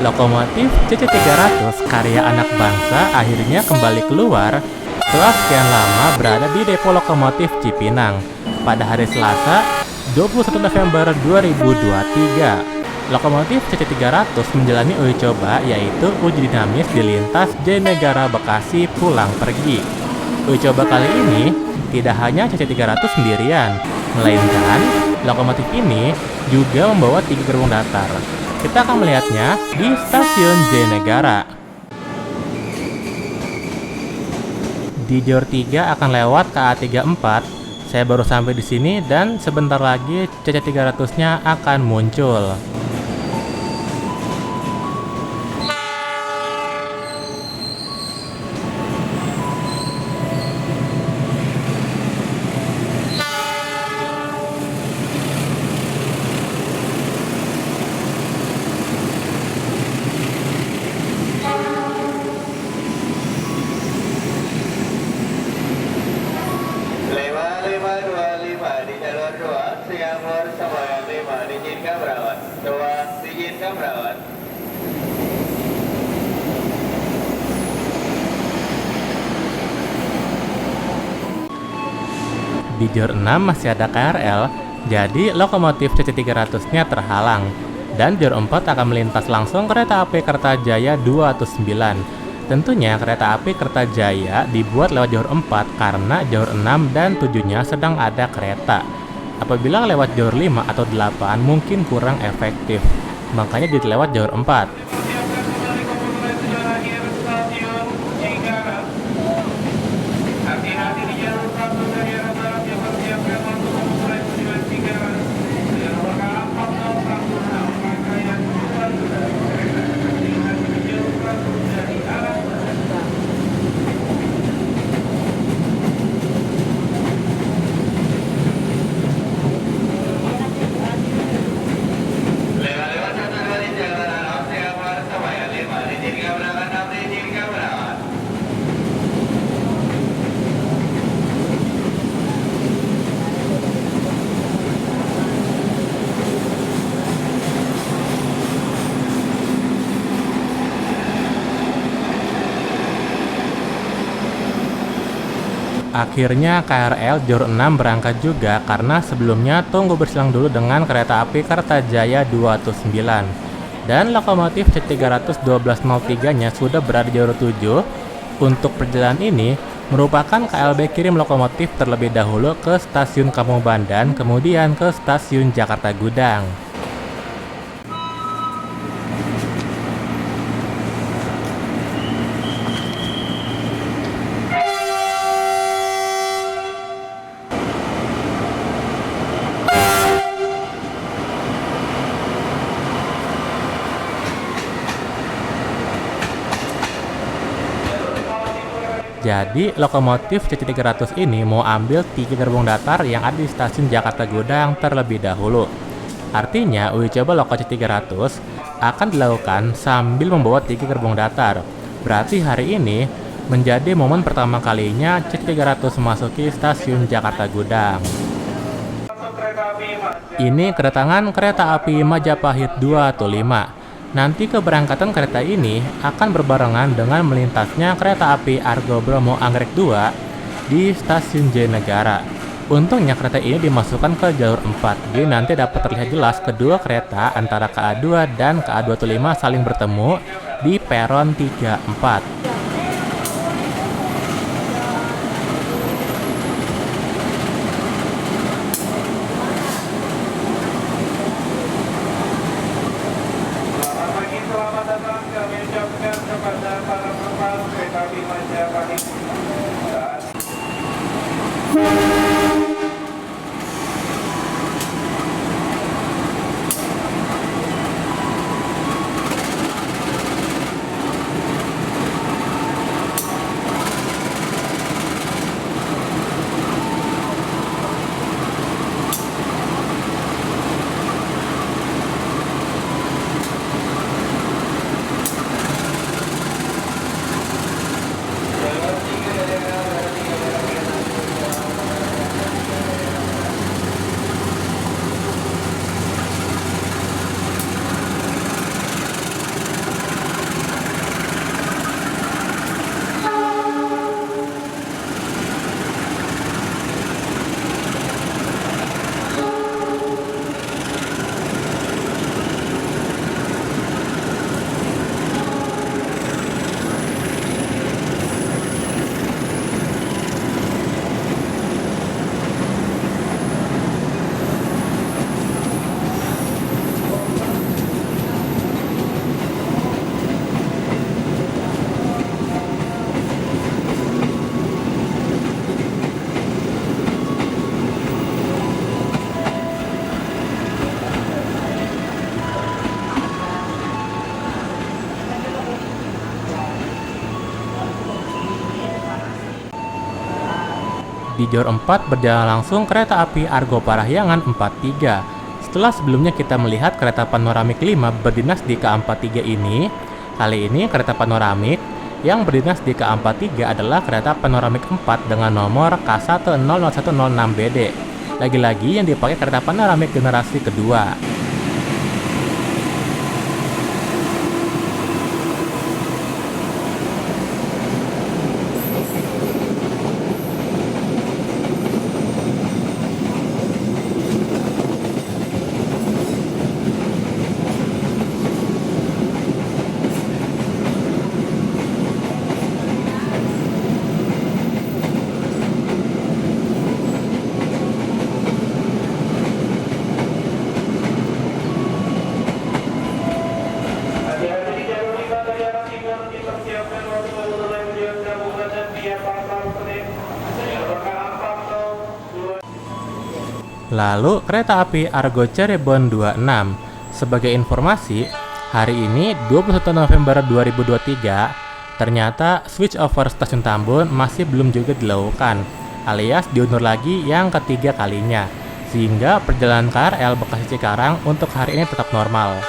Lokomotif CC300 karya anak bangsa akhirnya kembali keluar setelah sekian lama berada di depo lokomotif Cipinang pada hari Selasa 21 November 2023. Lokomotif CC300 menjalani uji coba yaitu uji dinamis di lintas Jayanegara Bekasi pulang pergi. Uji coba kali ini tidak hanya CC300 sendirian, melainkan lokomotif ini juga membawa 3 gerbong datar. Kita akan melihatnya di stasiun Jayanegara. Di Jalur 3 akan lewat KA34. Saya baru sampai di sini dan sebentar lagi CC300-nya akan muncul. Di jalur 2, Singapura Semarang 5, diizinkan berawat. 2, diizinkan berawat. Di Jalur 6 masih ada KRL, jadi lokomotif CC300-nya terhalang. Dan Jalur 4 akan melintas langsung kereta api Kertajaya 209. Tentunya kereta api Kertajaya dibuat lewat Jalur 4 karena Jalur 6 dan 7-nya sedang ada kereta. Apabila lewat Jalur 5 atau 8 mungkin kurang efektif, makanya dilewat Jalur 4. Akhirnya KRL Jalur 6 berangkat juga karena sebelumnya tunggu bersilang dulu dengan kereta api Kertajaya 209. Dan lokomotif C300-1203-nya sudah berada di Jalur 7. Untuk perjalanan ini merupakan KLB kirim lokomotif terlebih dahulu ke stasiun Kampung Bandan, kemudian ke stasiun Jakarta Gudang. Jadi lokomotif CC300 ini mau ambil 3 gerbong datar yang ada di stasiun Jakarta Gudang terlebih dahulu. Artinya uji coba loko C300 akan dilakukan sambil membawa 3 gerbong datar. Berarti hari ini menjadi momen pertama kalinya C300 memasuki stasiun Jakarta Gudang. Ini kedatangan kereta api Majapahit 215. Nanti keberangkatan kereta ini akan berbarengan dengan melintasnya kereta api Argo Bromo Anggrek 2 di stasiun Jayanegara. Untungnya kereta ini dimasukkan ke jalur 4, jadi nanti dapat terlihat jelas kedua kereta antara KA2 dan KA215 saling bertemu di peron 34. Di Jor 4 berjalan langsung kereta api Argo Parahyangan 43. Setelah sebelumnya kita melihat kereta panoramik 5 berdinas di KA43 ini, kali ini kereta panoramik yang berdinas di KA43 adalah kereta panoramik 4 dengan nomor K1000106BD. Lagi-lagi yang dipakai kereta panoramik generasi kedua. Lalu kereta api Argo Cirebon 26. Sebagai informasi, hari ini 21 November 2023, ternyata switch over stasiun Tambun masih belum juga dilakukan, alias diundur lagi yang ketiga kalinya, sehingga perjalanan KRL Bekasi Cikarang untuk hari ini tetap normal.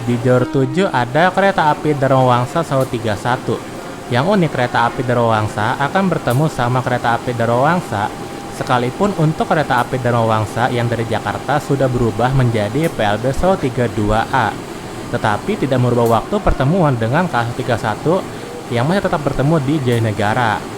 Di Jor 7 ada kereta api Dharma Wangsa Sau 31. Yang unik, kereta api Dharma Wangsa akan bertemu sama kereta api Dharma Wangsa, sekalipun untuk kereta api Dharma Wangsa yang dari Jakarta sudah berubah menjadi PLB Sau 32A. Tetapi tidak merubah waktu pertemuan dengan KA31 yang masih tetap bertemu di Jayanegara.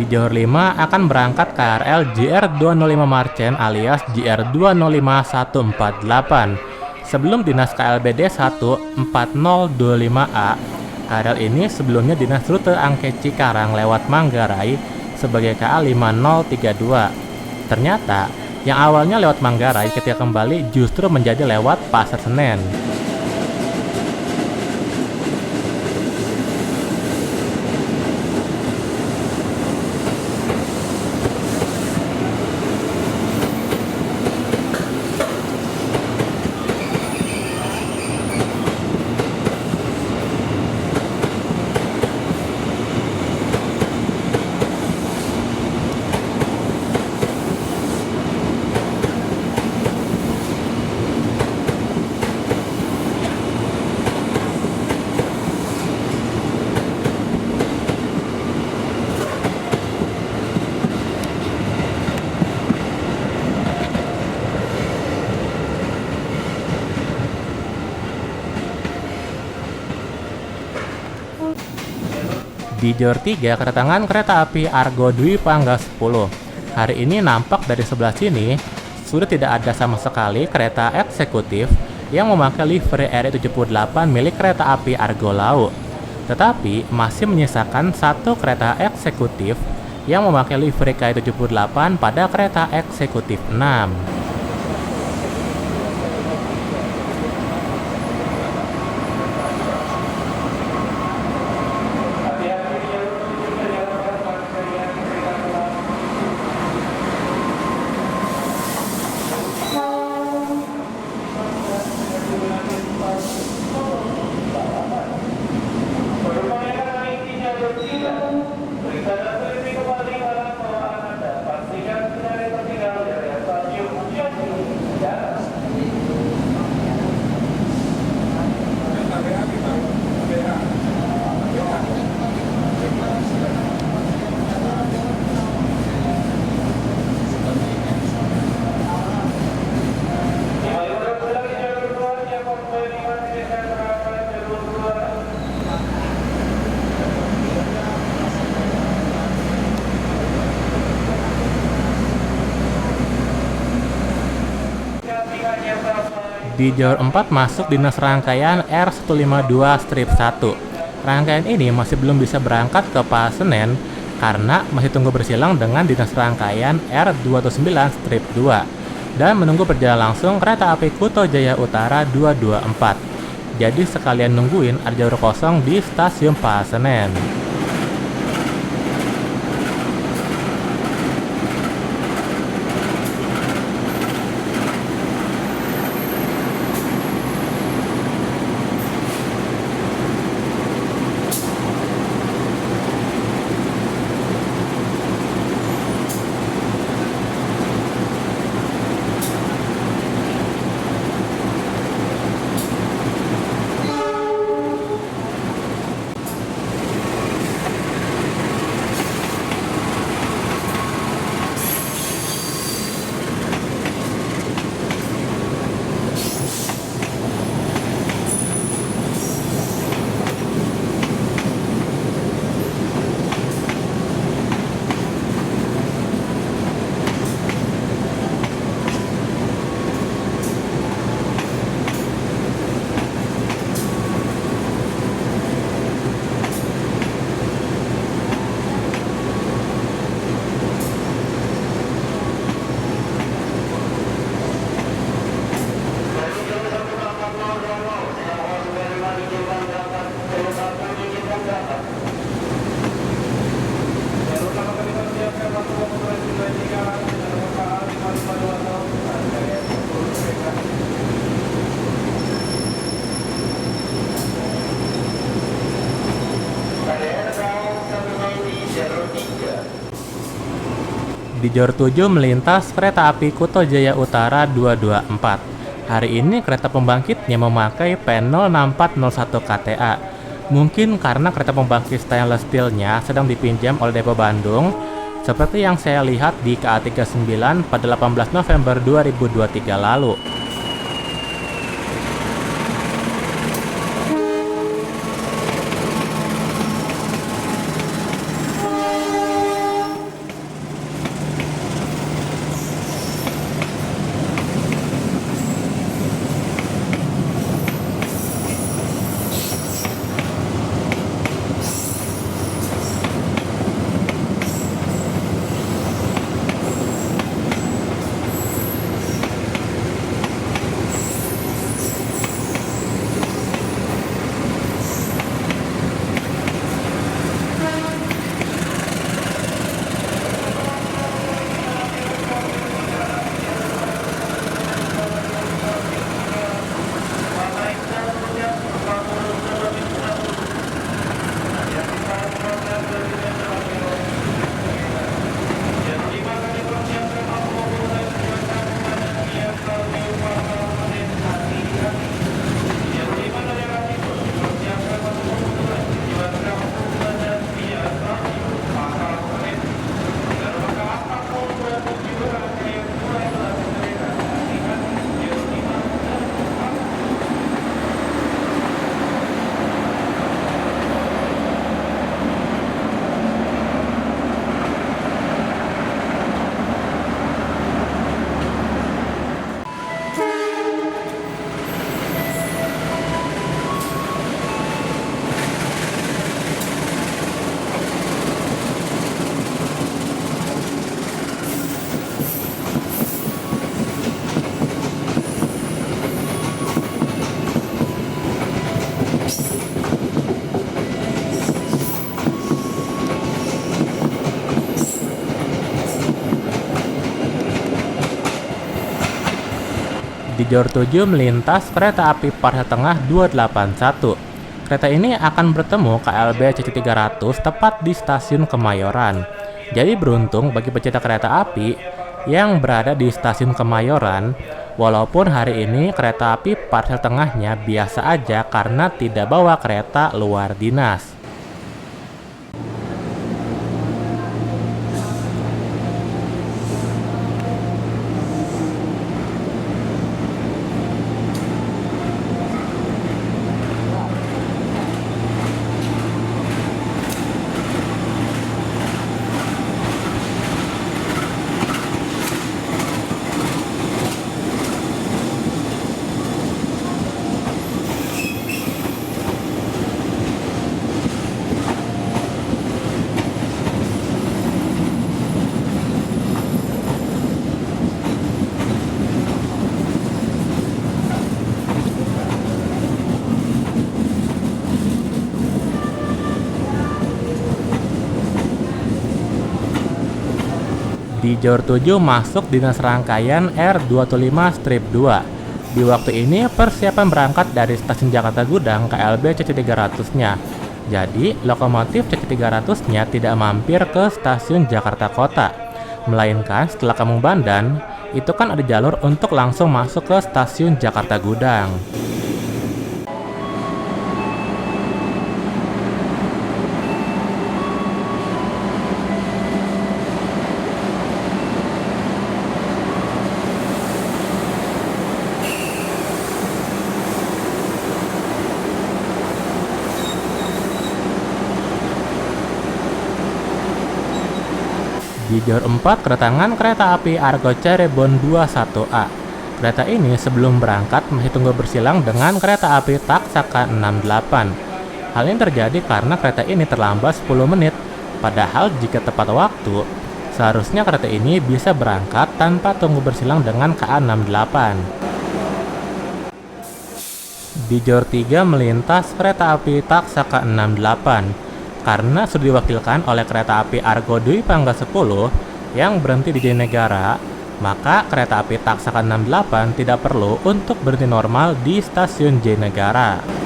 Di Johor 5 akan berangkat KRL JR205 Marchen alias JR205-148. Sebelum dinas KLBD 14025A, KRL ini sebelumnya dinas rute Angke Cikarang lewat Manggarai sebagai KA 5032. Ternyata Yang awalnya lewat Manggarai ketika kembali justru menjadi lewat Pasar Senen. Di Jor 3 kedatangan kereta api Argo Dwi Pangga 10. Hari ini nampak dari sebelah sini sudah tidak ada sama sekali kereta eksekutif yang memakai livery RE78 milik kereta api Argo Laut. Tetapi masih menyisakan satu kereta eksekutif yang memakai livery KE78 pada kereta eksekutif 6. Di Jor 4 masuk dinas rangkaian R152 strip 1. Rangkaian ini masih belum bisa berangkat ke Pasar Senen karena masih tunggu bersilang dengan dinas rangkaian R229 strip 2 dan menunggu berjalan langsung kereta api Kuto Jaya Utara 224. Jadi sekalian nungguin ada jalur kosong di stasiun Pasar Senen. Di Jor 7 melintas kereta api Kuto Jaya Utara 224. Hari ini kereta pembangkitnya memakai P06401 KTA. Mungkin karena kereta pembangkit stainless steel-nya sedang dipinjam oleh Depo Bandung, seperti yang saya lihat di KA39 pada 18 November 2023 lalu. Jor 7 melintas kereta api parcel tengah 281. Kereta ini akan bertemu KLB CC300 tepat di stasiun Kemayoran. Jadi beruntung bagi pecinta kereta api yang berada di stasiun Kemayoran, walaupun hari ini kereta api parcel tengahnya biasa aja karena tidak bawa kereta luar dinas. Di Jor 7 masuk dinas rangkaian R215-2. Di waktu ini persiapan berangkat dari stasiun Jakarta Gudang KLB CC300-nya. Jadi lokomotif CC300-nya tidak mampir ke stasiun Jakarta Kota, melainkan setelah Kampung Bandan, itu kan ada jalur untuk langsung masuk ke stasiun Jakarta Gudang. Di Jor 4 kedatangan kereta api Argo Cirebon 21A. Kereta ini sebelum berangkat masih tunggu bersilang dengan kereta api Taksaka 68. Hal ini terjadi karena kereta ini terlambat 10 menit. Padahal jika tepat waktu, seharusnya kereta ini bisa berangkat tanpa tunggu bersilang dengan KA 68. Di Jor 3 melintas kereta api Taksaka 68. Karena sudah diwakilkan oleh kereta api Argo Dwi Pangga 10 yang berhenti di Jatinegara, maka kereta api Taksaka 68 tidak perlu untuk berhenti normal di stasiun Jatinegara.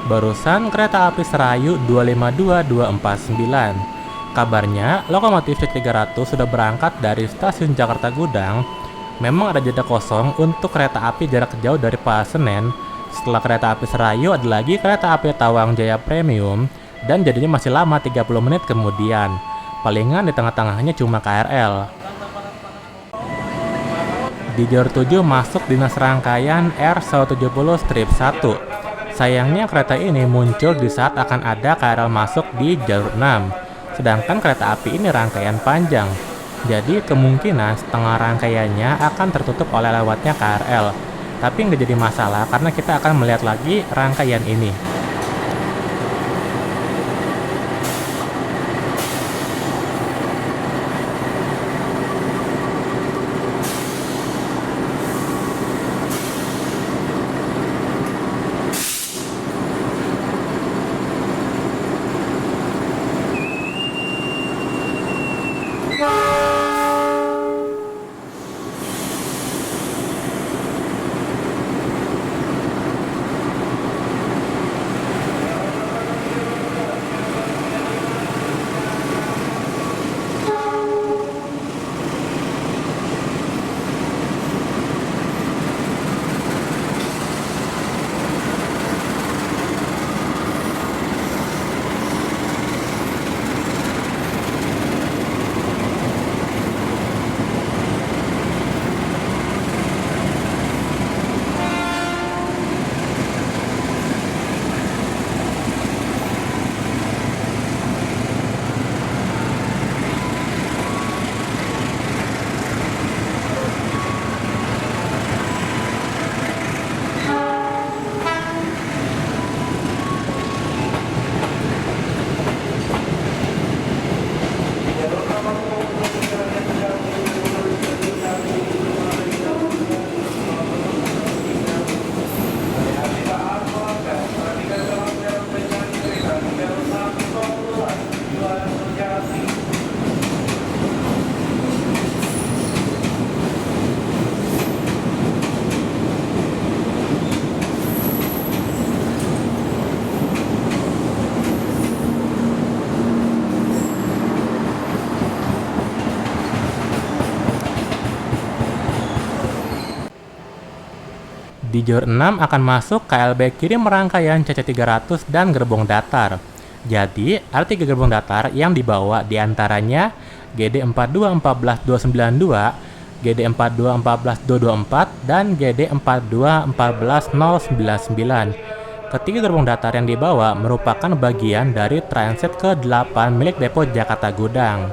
Barusan kereta api Serayu 252249. Kabarnya lokomotif C300 sudah berangkat dari stasiun Jakarta Gudang. Memang ada jeda kosong untuk kereta api jarak jauh dari Pasar Senen. Setelah kereta api Serayu ada lagi kereta api Tawang Jaya Premium, dan jadinya masih lama 30 menit kemudian. Palingan di tengah-tengahnya cuma KRL. Di jalur 7 masuk dinas rangkaian R170 strip 1. Sayangnya kereta ini muncul di saat akan ada KRL masuk di jalur 6. Sedangkan kereta api ini rangkaian panjang. Jadi kemungkinan setengah rangkaiannya akan tertutup oleh lewatnya KRL. Tapi nggak jadi masalah karena kita akan melihat lagi rangkaian ini. Di jalur 6 akan masuk KLB kirim rangkaian CC300 dan gerbong datar. Jadi, ada 3 gerbong datar yang dibawa diantaranya GD4214292, GD4214224, dan GD4214099. Ketiga gerbong datar yang dibawa merupakan bagian dari transit ke-8 milik Depo Jakarta Gudang.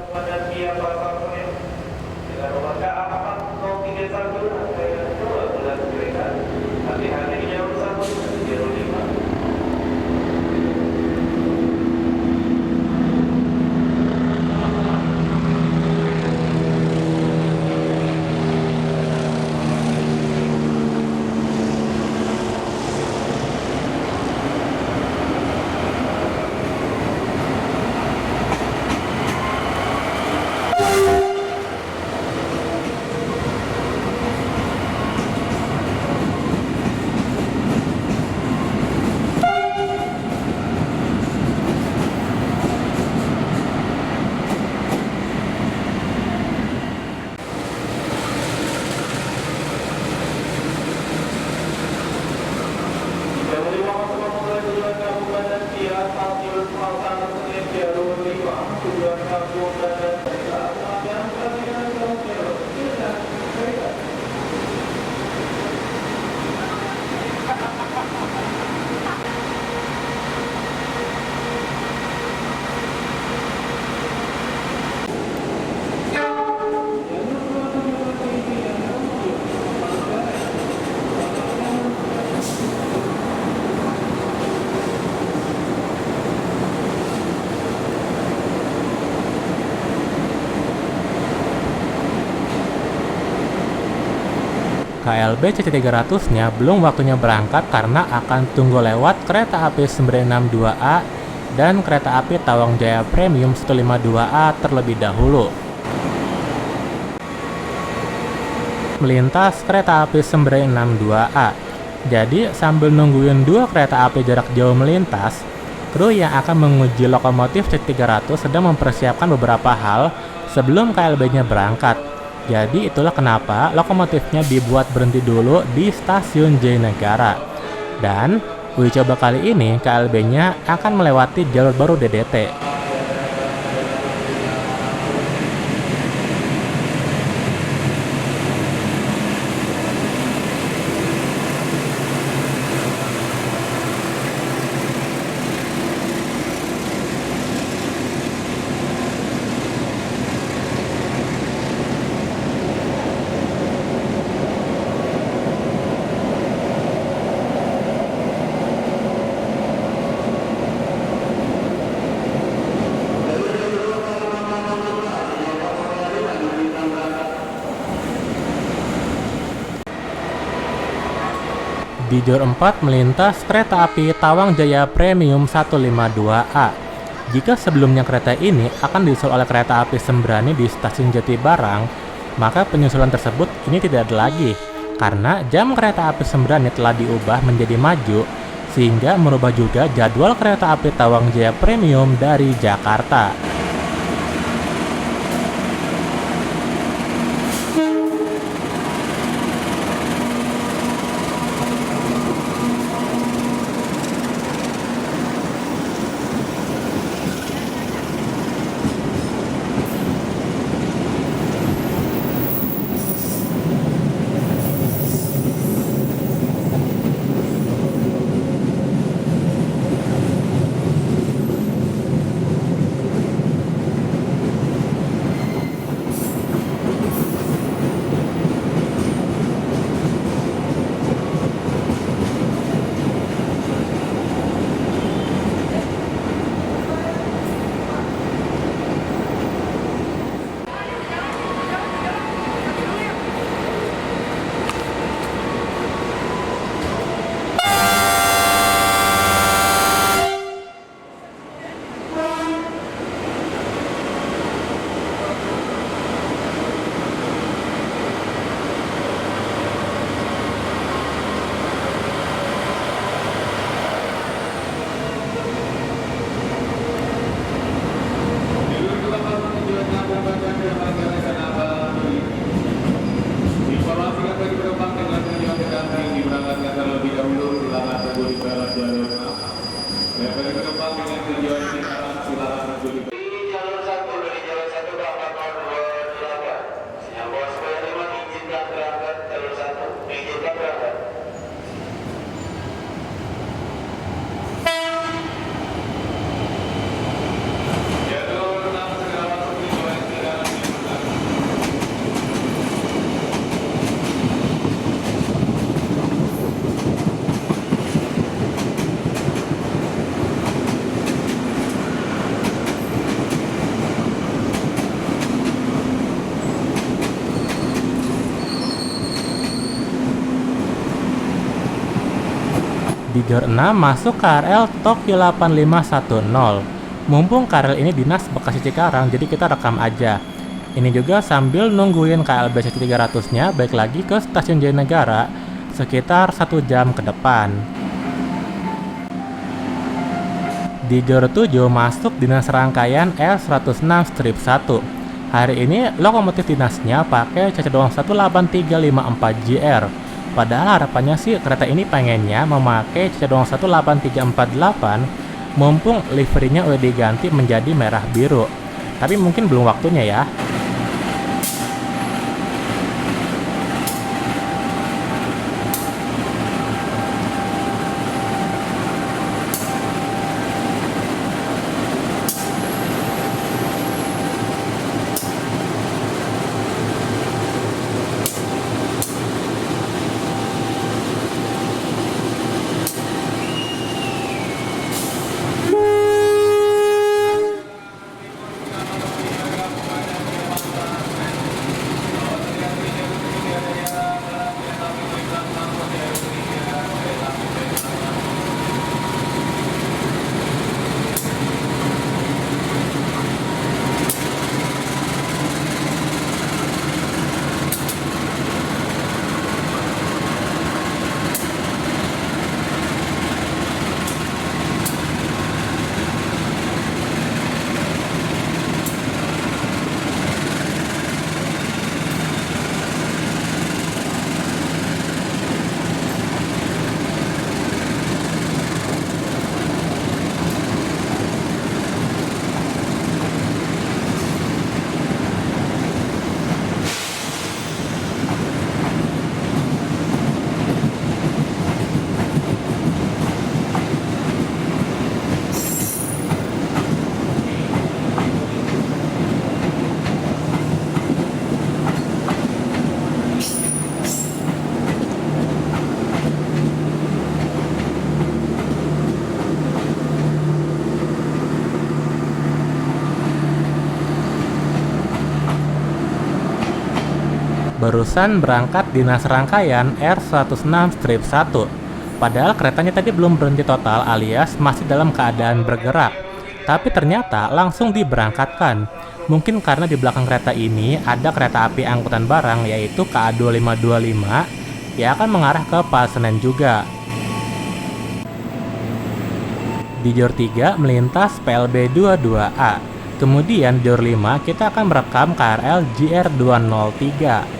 KLB CC300-nya belum waktunya berangkat karena akan tunggu lewat kereta api 962A dan kereta api Tawang Jaya Premium 152A terlebih dahulu. Melintas kereta api 962A. Jadi sambil nungguin dua kereta api jarak jauh melintas, kru yang akan menguji lokomotif C300 sedang mempersiapkan beberapa hal sebelum KLB-nya berangkat. Jadi itulah kenapa lokomotifnya dibuat berhenti dulu di stasiun Jayanegara. Dan uji coba kali ini KLB-nya akan melewati jalur baru DDT. Di jalur 4 melintas kereta api Tawang Jaya Premium 152A. Jika sebelumnya kereta ini akan disusul oleh kereta api Sembrani di stasiun Jatibarang, maka penyusulan tersebut ini tidak ada lagi, karena jam kereta api Sembrani telah diubah menjadi maju, sehingga merubah juga jadwal kereta api Tawang Jaya Premium dari Jakarta. Di jalur 6 masuk KRL Tokyo 8510. Mumpung KRL ini dinas Bekasi Cikarang, jadi kita rekam aja. Ini juga sambil nungguin KLB C300-nya balik lagi ke stasiun Jayanegara sekitar 1 jam ke depan. Di jalur 7 masuk dinas rangkaian R106 strip 1. Hari ini lokomotif dinasnya pakai CC doang 18354JR. Padahal harapannya sih kereta ini pengennya memakai CC doang 18348 mumpung liverinya udah diganti menjadi merah biru. Tapi mungkin belum waktunya ya. Barusan berangkat dinas rangkaian R106-1. Padahal keretanya tadi belum berhenti total alias masih dalam keadaan bergerak. Tapi ternyata langsung diberangkatkan. Mungkin karena di belakang kereta ini ada kereta api angkutan barang yaitu KA2525 yang akan mengarah ke Pasenen juga. Di Jor 3 melintas PLB 22A. Kemudian di Jor 5 kita akan merekam KRL JR203.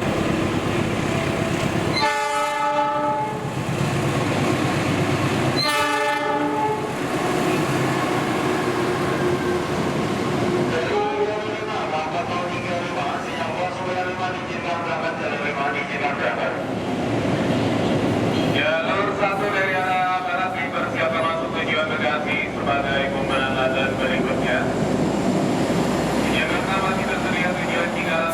Jalur 1 dari arah barat dipersiapkan masuk tujuan Bekasi sebagai pemenangan dan berikutnya. Yang pertama kita terlihat tujuan Cikarang.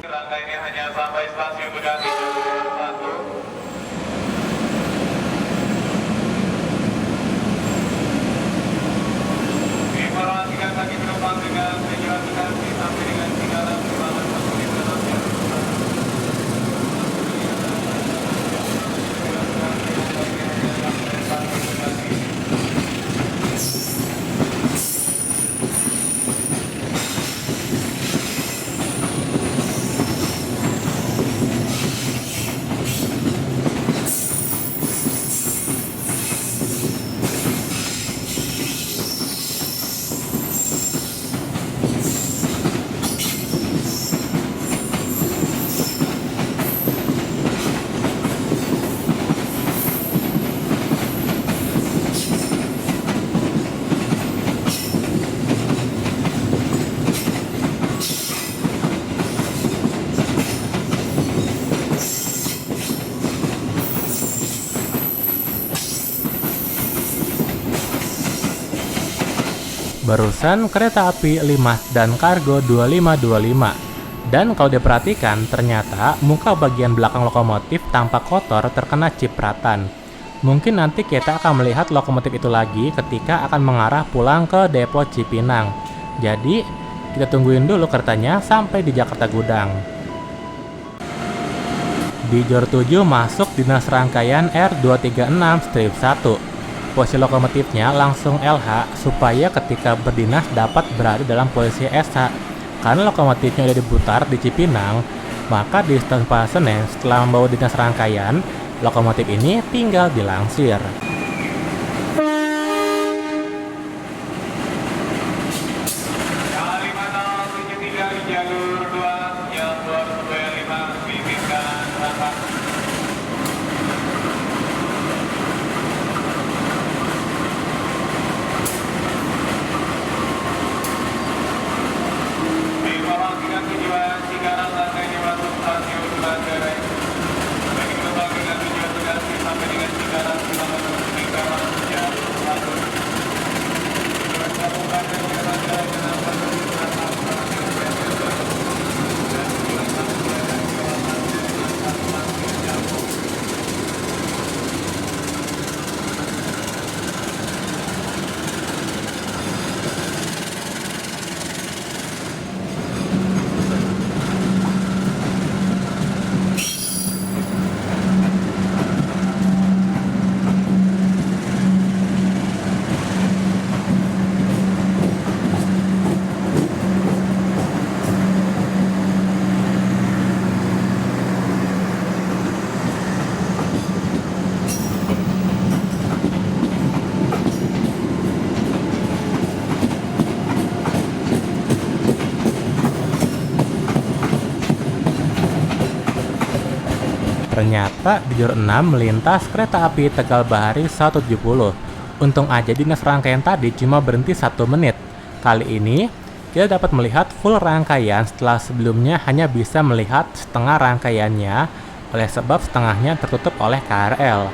Rangka ini hanya sampai stasiun Bekasi jalur 1. Informasikan bagi penumpang dengan tujuan Bekasi sampai dengan Cikarang selamat masuk di stasiun. Barusan kereta api Limas dan Kargo 2525. Dan kalau diperhatikan, ternyata muka bagian belakang lokomotif tampak kotor terkena cipratan. Mungkin nanti kita akan melihat lokomotif itu lagi ketika akan mengarah pulang ke depo Cipinang. Jadi, kita tungguin dulu keretanya sampai di Jakarta Gudang. Di Jor 7 masuk dinas rangkaian R236-1. Posisi lokomotifnya langsung LH supaya ketika berdinas dapat berada dalam posisi SH. Karena lokomotifnya udah diputar di Cipinang, maka di stasiun Pasenen setelah membawa dinas rangkaian, lokomotif ini tinggal dilangsir. K5073 di jalur 2 yang 225 bimbingkan rapat. Informasikan tujuan Cikarang rangkaiannya masuk stasiun Manggarai. Bagi penumpang dengan tujuan Bekasi sampai dengan Cikarang selamat meninggalkan jalur 1. Tujuan Kabupaten Manggarai dengan stasiun Ternyata di jalur 6 melintas kereta api Tegal Bahari 170. Untung aja dinas rangkaian tadi cuma berhenti 1 menit. Kali ini kita dapat melihat full rangkaian setelah sebelumnya hanya bisa melihat setengah rangkaiannya oleh sebab setengahnya tertutup oleh KRL.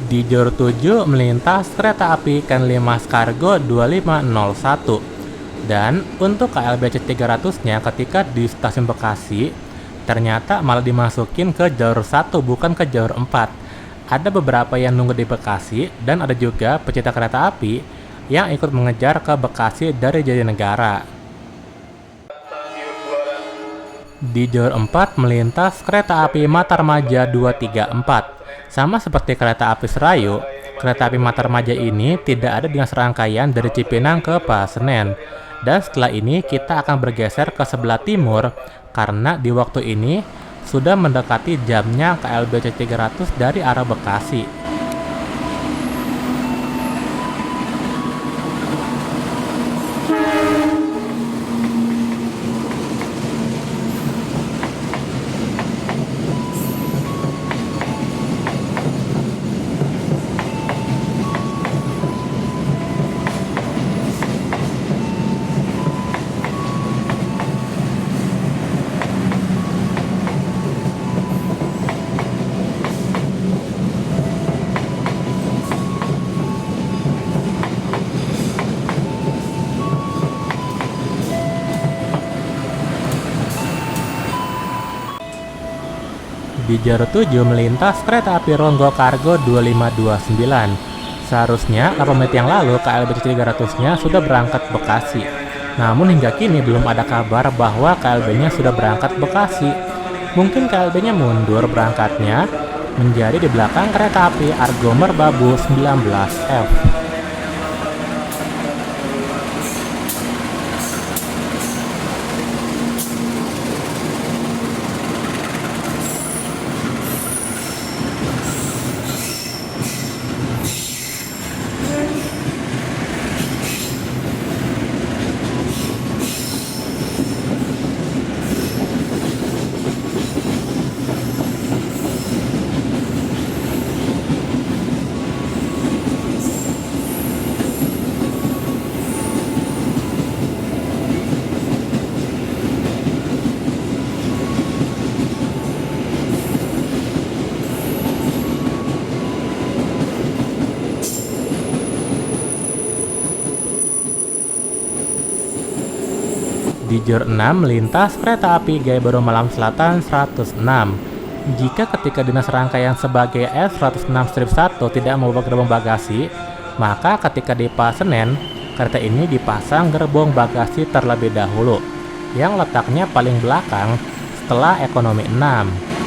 Di jalur 7 melintas kereta api Ken Limas Kargo 2501. Dan untuk KLBC 300-nya ketika di stasiun Bekasi, ternyata malah dimasukin ke jalur 1 bukan ke jalur 4. Ada beberapa yang nunggu di Bekasi dan ada juga pecinta kereta api yang ikut mengejar ke Bekasi dari Jatinegara. Di jalur 4 melintas kereta api Matarmaja 234. Sama seperti kereta api Serayu, kereta api Matarmaja ini tidak ada dinas rangkaian dari Cipinang ke Pasenen. Dan setelah ini kita akan bergeser ke sebelah timur karena di waktu ini sudah mendekati jamnya KLBC 300 dari arah Bekasi. Di jalur 7 melintas kereta api Ronggo Kargo 2529. Seharusnya 8 menit yang lalu KLBC 300-nya sudah berangkat Bekasi. Namun hingga kini belum ada kabar bahwa KLB-nya sudah berangkat Bekasi. Mungkin KLB-nya mundur berangkatnya menjadi di belakang kereta api Argo Merbabu 19F. Di Jor 6 melintas kereta api gaya baru Malam Selatan 106. Jika ketika dinas rangkaian sebagai S106-1 tidak membawa gerbong bagasi, maka ketika di Pasenen, kereta ini dipasang gerbong bagasi terlebih dahulu, yang letaknya paling belakang setelah ekonomi 6.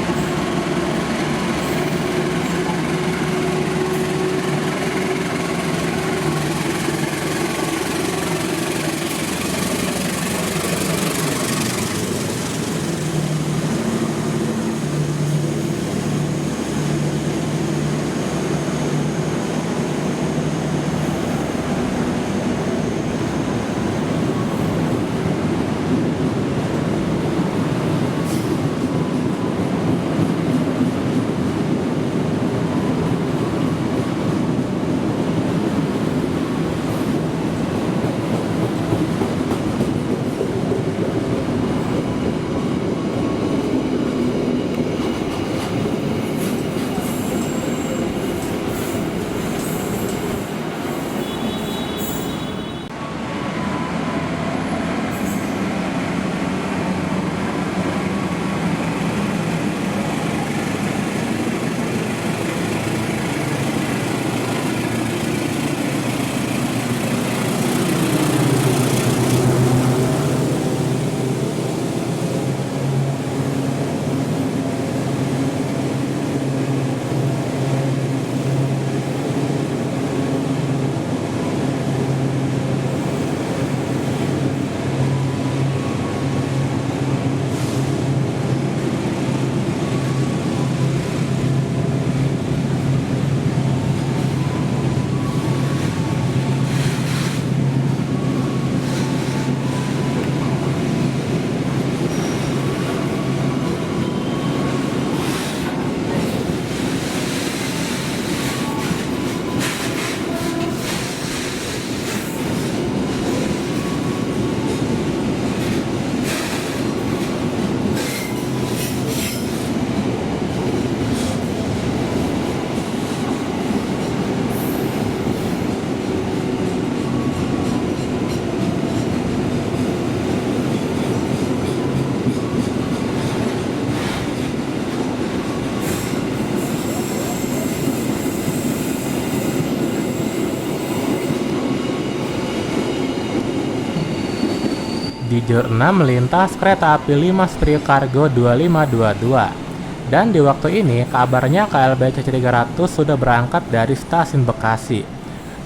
Di Jor 6 melintas kereta api 5 Sepriu Kargo 2522. Dan di waktu ini kabarnya KLB CC300 sudah berangkat dari stasiun Bekasi.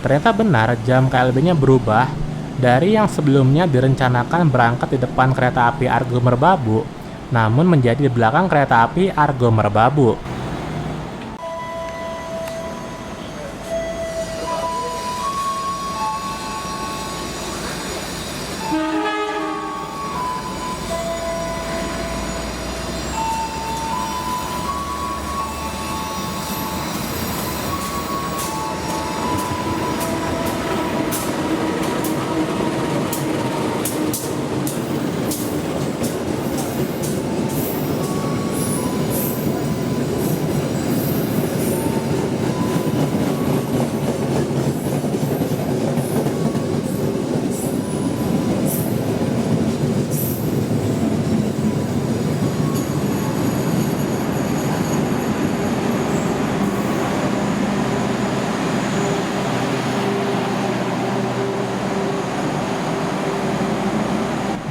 Ternyata benar jam KLB-nya berubah dari yang sebelumnya direncanakan berangkat di depan kereta api Argo Merbabu, namun menjadi di belakang kereta api Argo Merbabu.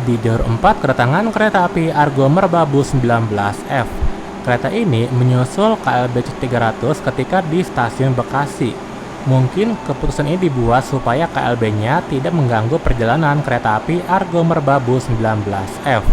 Di Jor 4 kedatangan kereta api Argo Merbabu 19F. Kereta ini menyusul KLB CC300 ketika di stasiun Bekasi. Mungkin keputusan ini dibuat supaya KLB-nya tidak mengganggu perjalanan kereta api Argo Merbabu 19F.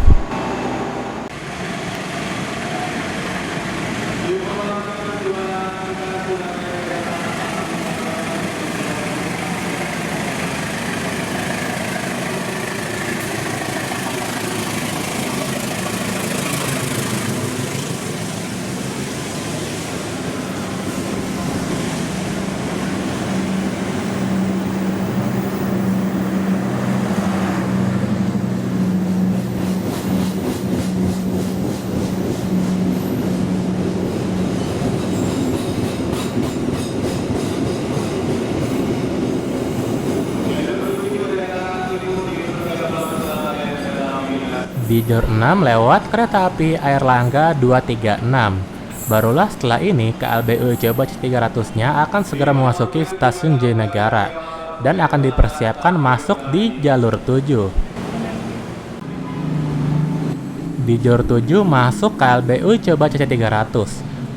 Di Jor 6 lewat kereta api Airlangga 236. Barulah setelah ini KLB Uji Coba C300-nya akan segera memasuki stasiun Jatinegara dan akan dipersiapkan masuk di jalur 7. Di Jor 7 masuk KLB Uji Coba CC300.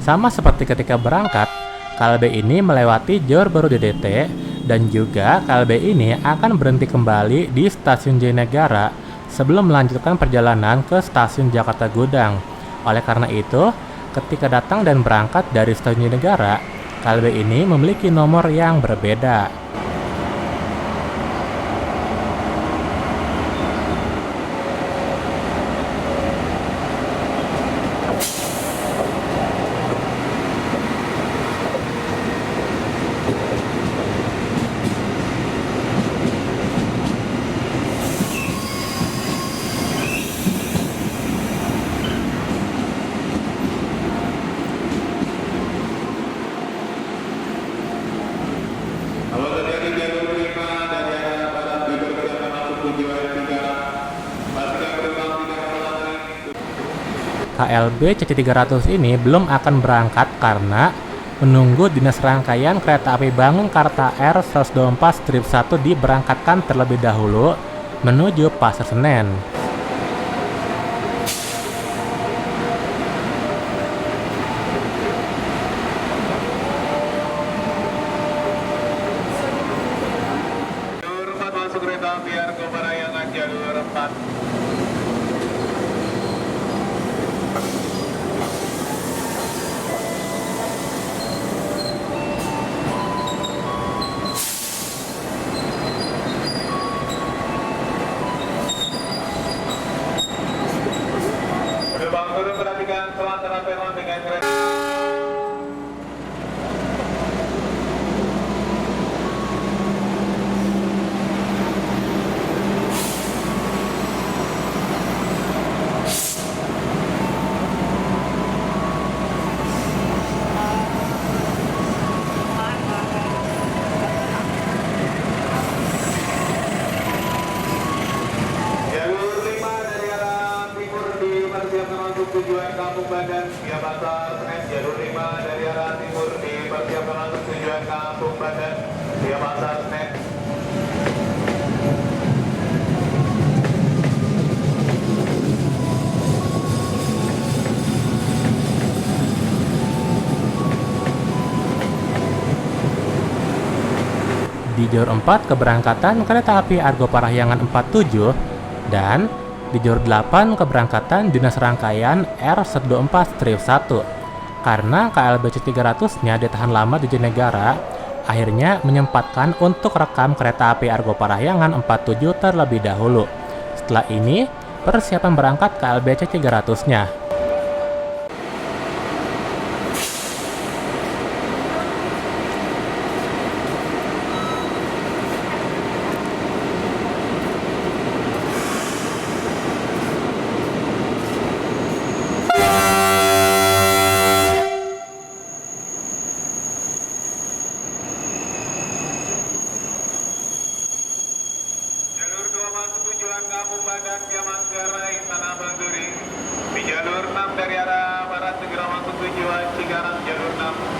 Sama seperti ketika berangkat, KLB ini melewati Jor baru DDT dan juga KLB ini akan berhenti kembali di stasiun Jatinegara sebelum melanjutkan perjalanan ke stasiun Jakarta Gudang. Oleh karena itu, ketika datang dan berangkat dari stasiun Jatinegara, KLB ini memiliki nomor yang berbeda. KLB CC300 ini belum akan berangkat karena menunggu dinas rangkaian kereta api Bangengkarta R124-1 diberangkatkan terlebih dahulu menuju Pasar Senen. Jalur 4 masuk kereta api Argo Parahyangan jalur 4. Penumpang turun perhatikan selantaran peron dengan kereta. Jalur 5 dari arah timur dipersiapkan untuk tujuan Kampung Badan via Pasar Senen. Jalur 5 dari arah timur dipersiapkan untuk tujuan Kampung Badan via Pasar Senen. Di Jor 4 keberangkatan kereta api Argo Parahyangan 47 dan di Jor 8 keberangkatan dinas rangkaian R124-1. Karena KLB C300-nya ditahan lama di Jatinegara, akhirnya menyempatkan untuk rekam kereta api Argo Parahyangan 47 terlebih dahulu. Setelah ini, persiapan berangkat KLB C300-nya. Jalur 2 masuk tujuan Kampung Badan via Manggarai, Tanah Abang Duri. Di jalur 6 dari arah barat segera masuk tujuan Cikarang jalur 6.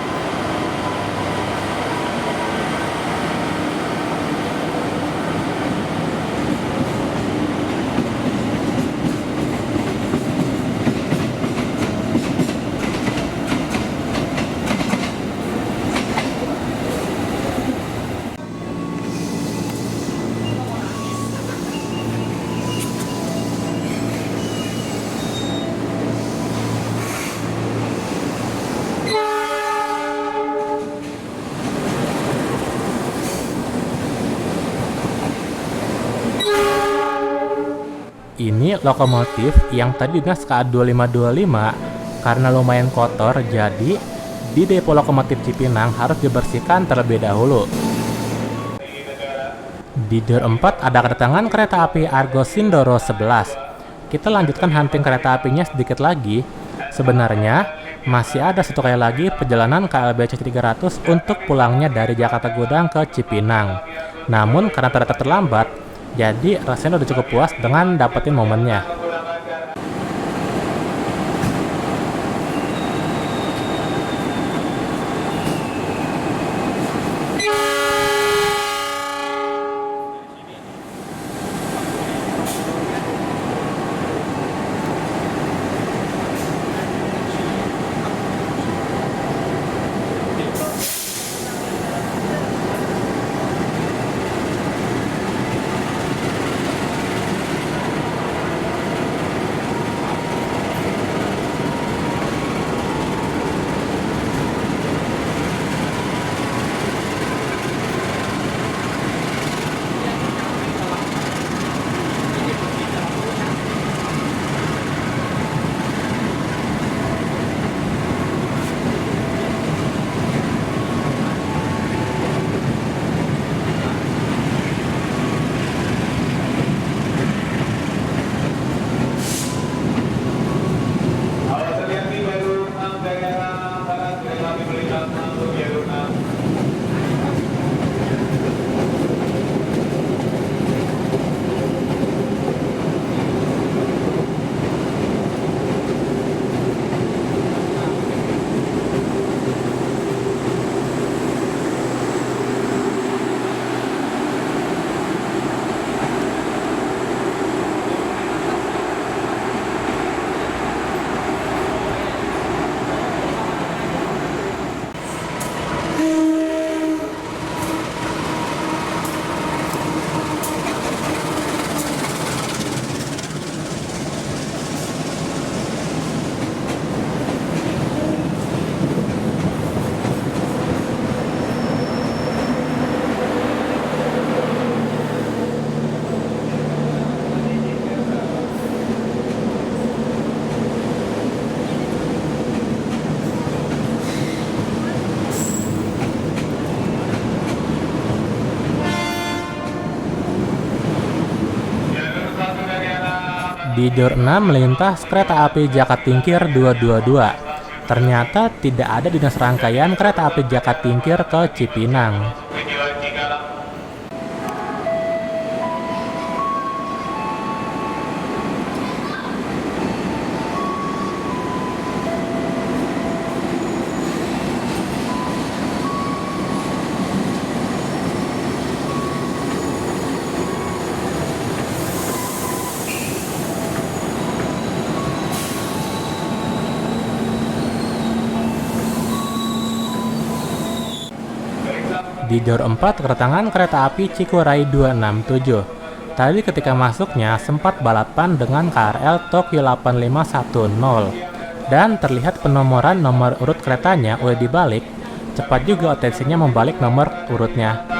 Ini lokomotif yang tadi dinas KA2525 karena lumayan kotor, jadi di depo lokomotif Cipinang harus dibersihkan terlebih dahulu. Di Jor 4 ada kedatangan kereta api Argo Sindoro 11. Kita lanjutkan hunting kereta apinya sedikit lagi. Sebenarnya masih ada satu kali lagi perjalanan KLB C300 untuk pulangnya dari Jakarta Gudang ke Cipinang. Namun karena ternyata terlambat, jadi rasanya udah cukup puas dengan dapetin momennya. Di Jor 6 melintas kereta api Jakatingkir 222. Ternyata tidak ada dinas rangkaian kereta api Jakatingkir ke Cipinang. Tujuan Cikarang. Di Jor 4 kedatangan kereta api Cikuray 267. Tadi ketika masuknya sempat balapan dengan KRL Tokyo 8510 dan terlihat penomoran nomor urut keretanya udah dibalik. Cepat juga OTC-nya membalik nomor urutnya.